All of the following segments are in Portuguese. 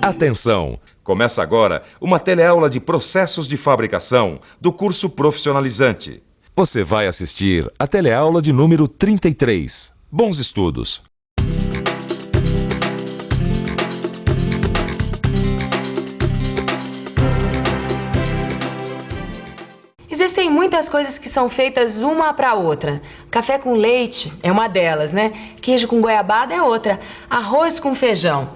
Atenção! Começa agora uma teleaula de processos de fabricação do curso profissionalizante. Você vai assistir a teleaula de número 33. Bons estudos! Existem muitas coisas que são feitas uma para a outra. Café com leite é uma delas, né? Queijo com goiabada é outra. Arroz com feijão.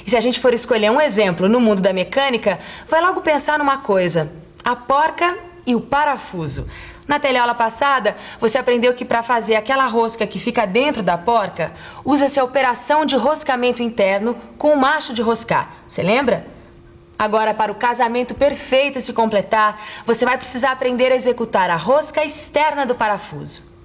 E se a gente for escolher um exemplo no mundo da mecânica, vai logo pensar numa coisa: a porca e o parafuso. Na teleaula passada, você aprendeu que para fazer aquela rosca que fica dentro da porca, usa-se a operação de roscamento interno com o macho de roscar. Você lembra? Agora, para o casamento perfeito se completar, você vai precisar aprender a executar a rosca externa do parafuso.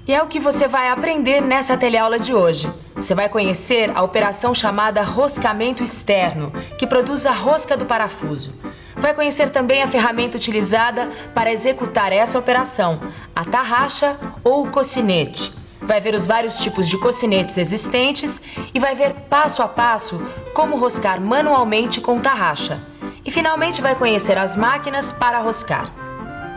E é o que você vai aprender nessa teleaula de hoje. Você vai conhecer a operação chamada roscamento externo, que produz a rosca do parafuso. Vai conhecer também a ferramenta utilizada para executar essa operação, a tarraxa ou o cocinete. Vai ver os vários tipos de cocinetes existentes e vai ver passo a passo como roscar manualmente com tarraxa. E finalmente vai conhecer as máquinas para roscar.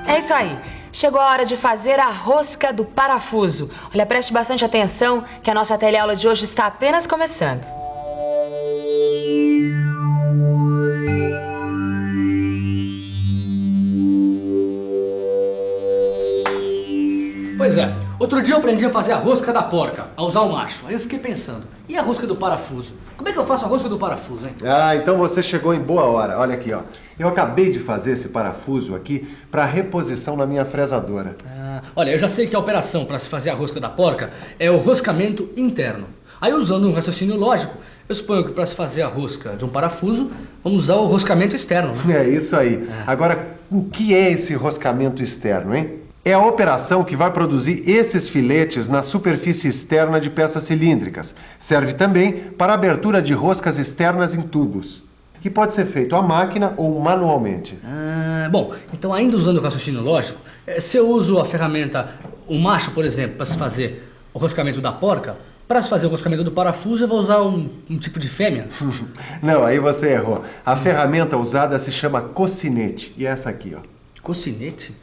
É isso aí! Chegou a hora de fazer a rosca do parafuso. Olha, preste bastante atenção que a nossa teleaula de hoje está apenas começando. Pois é, outro dia eu aprendi a fazer a rosca da porca, a usar o macho. Aí eu fiquei pensando, e a rosca do parafuso? Como é que eu faço a rosca do parafuso, hein? Ah, então você chegou em boa hora. Olha aqui, ó. Eu acabei de fazer esse parafuso aqui para reposição na minha fresadora. Olha, eu já sei que a operação para se fazer a rosca da porca é o roscamento interno. Aí, usando um raciocínio lógico, eu suponho que para se fazer a rosca de um parafuso, vamos usar o roscamento externo, né? É isso aí. Agora, o que é esse roscamento externo, hein? É a operação que vai produzir esses filetes na superfície externa de peças cilíndricas. Serve também para a abertura de roscas externas em tubos, que pode ser feito à máquina ou manualmente. Bom, então ainda usando o raciocínio lógico, se eu uso a ferramenta, o macho, por exemplo, para se fazer o roscamento da porca, para se fazer o roscamento do parafuso eu vou usar um tipo de fêmea? Não, aí você errou. A ferramenta usada se chama cocinete, e é essa aqui, ó. Cocinete?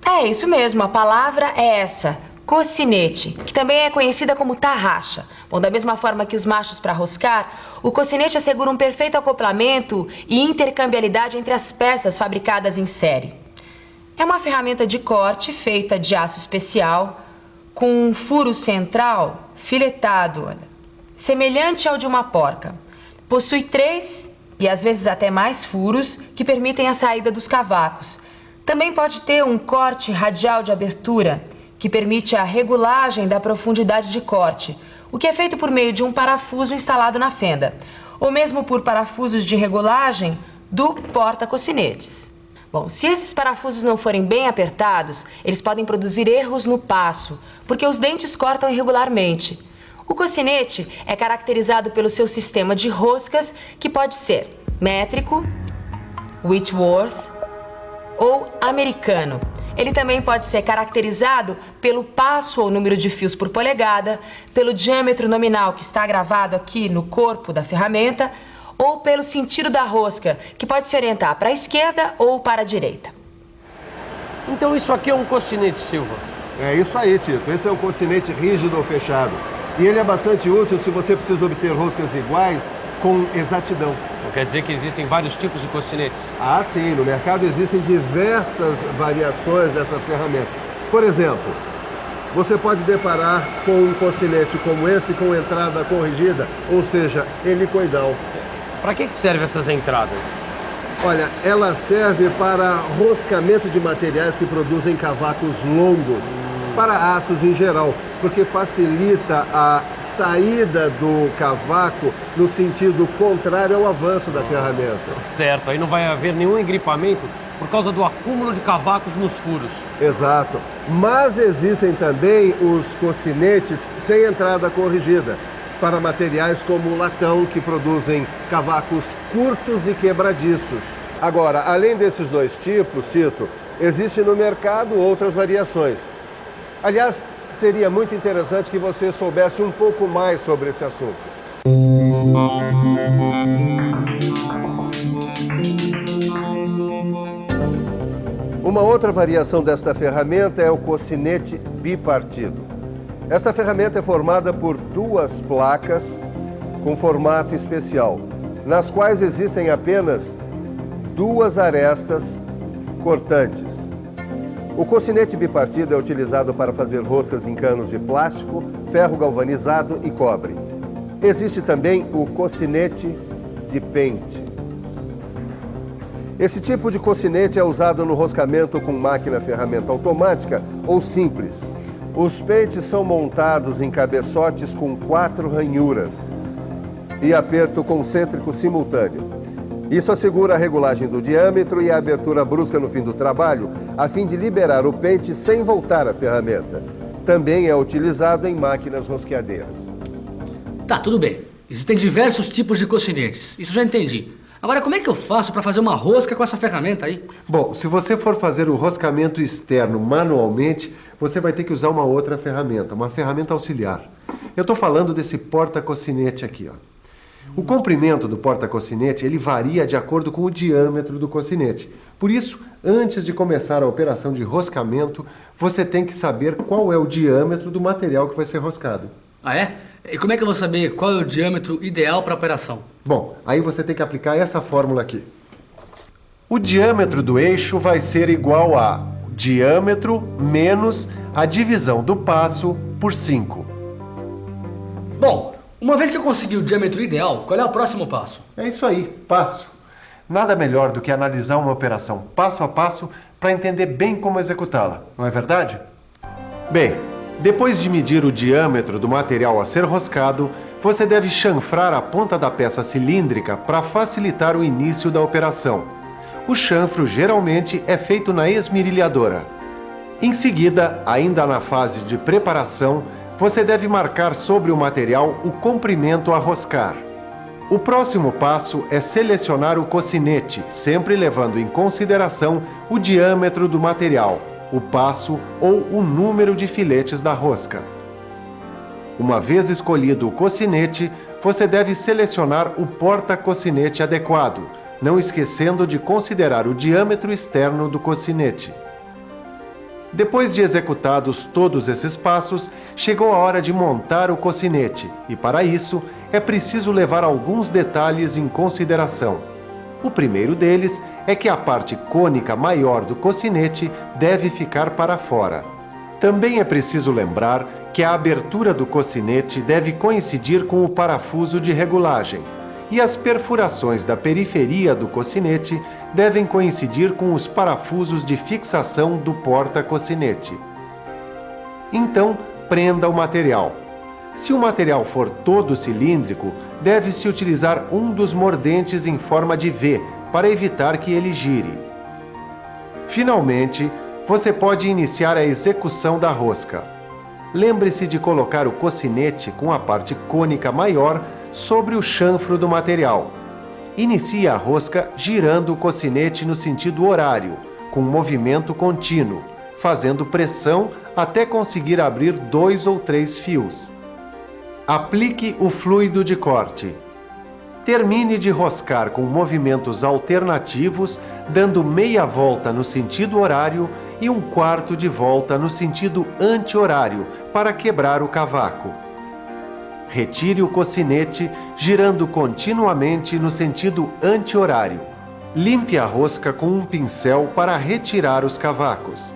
É isso mesmo, a palavra é essa, cocinete, que também é conhecida como tarraxa. Bom, da mesma forma que os machos para roscar, o cocinete assegura um perfeito acoplamento e intercambiabilidade entre as peças fabricadas em série. É uma ferramenta de corte feita de aço especial, com um furo central filetado, olha, semelhante ao de uma porca. Possui 3 e às vezes até mais furos que permitem a saída dos cavacos. Também pode ter um corte radial de abertura, que permite a regulagem da profundidade de corte, o que é feito por meio de um parafuso instalado na fenda, ou mesmo por parafusos de regulagem do porta-cocinetes. Bom, se esses parafusos não forem bem apertados, eles podem produzir erros no passo, porque os dentes cortam irregularmente. O cocinete é caracterizado pelo seu sistema de roscas, que pode ser métrico, Whitworth ou americano. Ele também pode ser caracterizado pelo passo ou número de fios por polegada, pelo diâmetro nominal que está gravado aqui no corpo da ferramenta, ou pelo sentido da rosca, que pode se orientar para a esquerda ou para a direita. Então isso aqui é um cocinete, Silva? É isso aí, Tito. Esse é um cocinete rígido ou fechado. E ele é bastante útil se você precisa obter roscas iguais com exatidão. Não quer dizer que existem vários tipos de cocinetes? Ah, sim. No mercado existem diversas variações dessa ferramenta. Por exemplo, você pode deparar com um cocinete como esse com entrada corrigida, ou seja, helicoidal. Para que servem essas entradas? Olha, ela serve para roscamento de materiais que produzem cavacos longos, para aços em geral, porque facilita a saída do cavaco no sentido contrário ao avanço da ferramenta. Certo, aí não vai haver nenhum engripamento por causa do acúmulo de cavacos nos furos. Exato. Mas existem também os cocinetes sem entrada corrigida, para materiais como o latão, que produzem cavacos curtos e quebradiços. Agora, além desses dois tipos, Tito, existem no mercado outras variações. Aliás, seria muito interessante que você soubesse um pouco mais sobre esse assunto. Uma outra variação desta ferramenta é o cocinete bipartido. Essa ferramenta é formada por duas placas com formato especial, nas quais existem apenas duas arestas cortantes. O cocinete bipartido é utilizado para fazer roscas em canos de plástico, ferro galvanizado e cobre. Existe também o cocinete de pente. Esse tipo de cocinete é usado no roscamento com máquina ferramenta automática ou simples. Os pentes são montados em cabeçotes com 4 ranhuras e aperto concêntrico simultâneo. Isso assegura a regulagem do diâmetro e a abertura brusca no fim do trabalho, a fim de liberar o pente sem voltar à ferramenta. Também é utilizado em máquinas rosqueadeiras. Tá, tudo bem. Existem diversos tipos de cocinetes. Isso já entendi. Agora, como é que eu faço para fazer uma rosca com essa ferramenta aí? Bom, se você for fazer o roscamento externo manualmente, você vai ter que usar uma outra ferramenta, uma ferramenta auxiliar. Eu estou falando desse porta-cocinete aqui, ó. O comprimento do porta-cocinete, ele varia de acordo com o diâmetro do cocinete. Por isso, antes de começar a operação de roscamento, você tem que saber qual é o diâmetro do material que vai ser roscado. Ah, é? E como é que eu vou saber qual é o diâmetro ideal para a operação? Bom, aí você tem que aplicar essa fórmula aqui. O diâmetro do eixo vai ser igual a diâmetro menos a divisão do passo por 5. Bom, uma vez que eu consegui o diâmetro ideal, qual é o próximo passo? É isso aí, passo. Nada melhor do que analisar uma operação passo a passo para entender bem como executá-la, não é verdade? Bem, depois de medir o diâmetro do material a ser roscado, você deve chanfrar a ponta da peça cilíndrica para facilitar o início da operação. O chanfro geralmente é feito na esmerilhadora. Em seguida, ainda na fase de preparação, você deve marcar sobre o material o comprimento a roscar. O próximo passo é selecionar o cocinete, sempre levando em consideração o diâmetro do material, o passo ou o número de filetes da rosca. Uma vez escolhido o cocinete, você deve selecionar o porta-cocinete adequado, não esquecendo de considerar o diâmetro externo do cocinete. Depois de executados todos esses passos, chegou a hora de montar o cocinete e, para isso, é preciso levar alguns detalhes em consideração. O primeiro deles é que a parte cônica maior do cocinete deve ficar para fora. Também é preciso lembrar que a abertura do cocinete deve coincidir com o parafuso de regulagem e as perfurações da periferia do cocinete devem coincidir com os parafusos de fixação do porta-cocinete. Então, prenda o material. Se o material for todo cilíndrico, deve-se utilizar um dos mordentes em forma de V para evitar que ele gire. Finalmente, você pode iniciar a execução da rosca. Lembre-se de colocar o cocinete com a parte cônica maior sobre o chanfro do material. Inicie a rosca girando o cocinete no sentido horário, com movimento contínuo, fazendo pressão até conseguir abrir 2 ou 3 fios. Aplique o fluido de corte. Termine de roscar com movimentos alternativos, dando meia volta no sentido horário e 1/4 de volta no sentido anti-horário para quebrar o cavaco. Retire o cocinete, girando continuamente no sentido anti-horário. Limpe a rosca com um pincel para retirar os cavacos.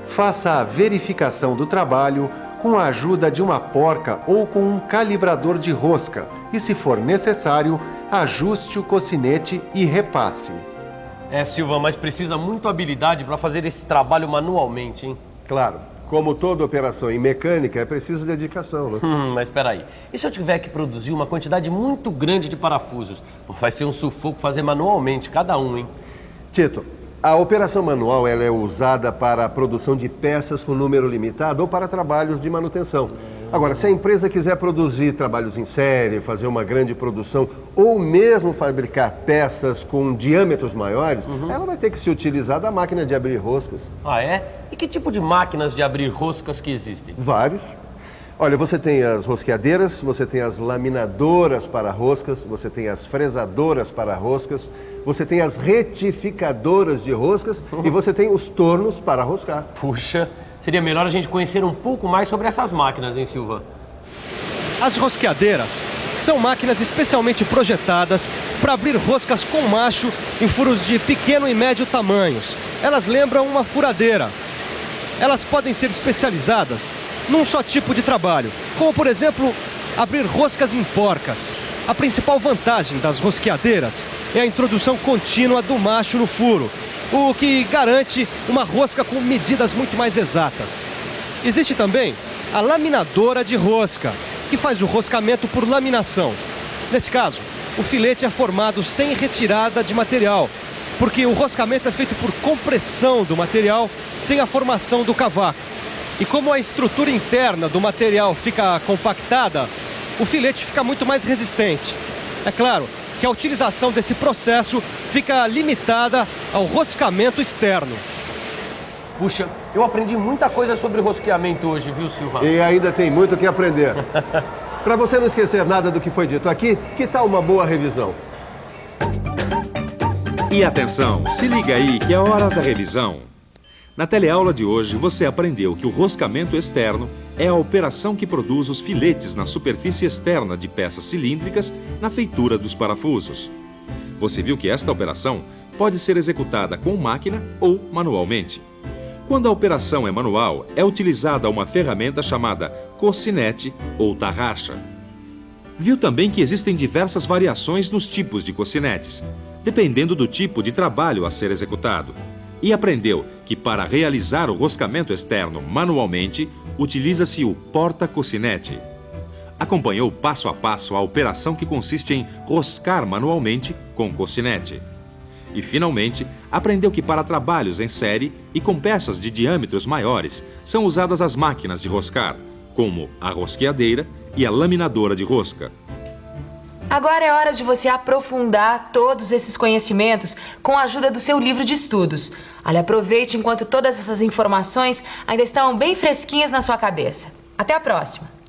Faça a verificação do trabalho com a ajuda de uma porca ou com um calibrador de rosca e, se for necessário, ajuste o cocinete e repasse. Silva, mas precisa muito habilidade para fazer esse trabalho manualmente, hein? Claro, como toda operação em mecânica, é preciso dedicação, né? Mas espera aí. E se eu tiver que produzir uma quantidade muito grande de parafusos? Vai ser um sufoco fazer manualmente, cada um, hein? Tito, a operação manual ela é usada para a produção de peças com número limitado ou para trabalhos de manutenção. Agora, se a empresa quiser produzir trabalhos em série, fazer uma grande produção ou mesmo fabricar peças com diâmetros maiores, ela vai ter que se utilizar da máquina de abrir roscas. Ah, é? E que tipo de máquinas de abrir roscas que existem? Vários. Olha, você tem as rosqueadeiras, você tem as laminadoras para roscas, você tem as fresadoras para roscas, você tem as retificadoras de roscas e você tem os tornos para roscar. Puxa, seria melhor a gente conhecer um pouco mais sobre essas máquinas, hein, Silva? As rosqueadeiras são máquinas especialmente projetadas para abrir roscas com macho em furos de pequeno e médio tamanhos. Elas lembram uma furadeira. Elas podem ser especializadas num só tipo de trabalho, como por exemplo, abrir roscas em porcas. A principal vantagem das rosqueadeiras é a introdução contínua do macho no furo, o que garante uma rosca com medidas muito mais exatas. Existe também a laminadora de rosca, que faz o roscamento por laminação. Nesse caso, o filete é formado sem retirada de material, porque o roscamento é feito por compressão do material sem a formação do cavaco. E como a estrutura interna do material fica compactada, o filete fica muito mais resistente. É claro que a utilização desse processo fica limitada ao roscamento externo. Puxa, eu aprendi muita coisa sobre rosqueamento hoje, viu, Silva? E ainda tem muito o que aprender. Para você não esquecer nada do que foi dito aqui, que tal uma boa revisão? E atenção, se liga aí que é hora da revisão. Na teleaula de hoje, você aprendeu que o roscamento externo é a operação que produz os filetes na superfície externa de peças cilíndricas na feitura dos parafusos. Você viu que esta operação pode ser executada com máquina ou manualmente. Quando a operação é manual, é utilizada uma ferramenta chamada cocinete ou tarraxa. Viu também que existem diversas variações nos tipos de cocinetes, dependendo do tipo de trabalho a ser executado. E aprendeu que para realizar o roscamento externo manualmente, utiliza-se o porta-cocinete. Acompanhou passo a passo a operação que consiste em roscar manualmente com cocinete. E, finalmente, aprendeu que para trabalhos em série e com peças de diâmetros maiores, são usadas as máquinas de roscar, como a rosqueadeira e a laminadora de rosca. Agora é hora de você aprofundar todos esses conhecimentos com a ajuda do seu livro de estudos. Olha, aproveite enquanto todas essas informações ainda estão bem fresquinhas na sua cabeça. Até a próxima!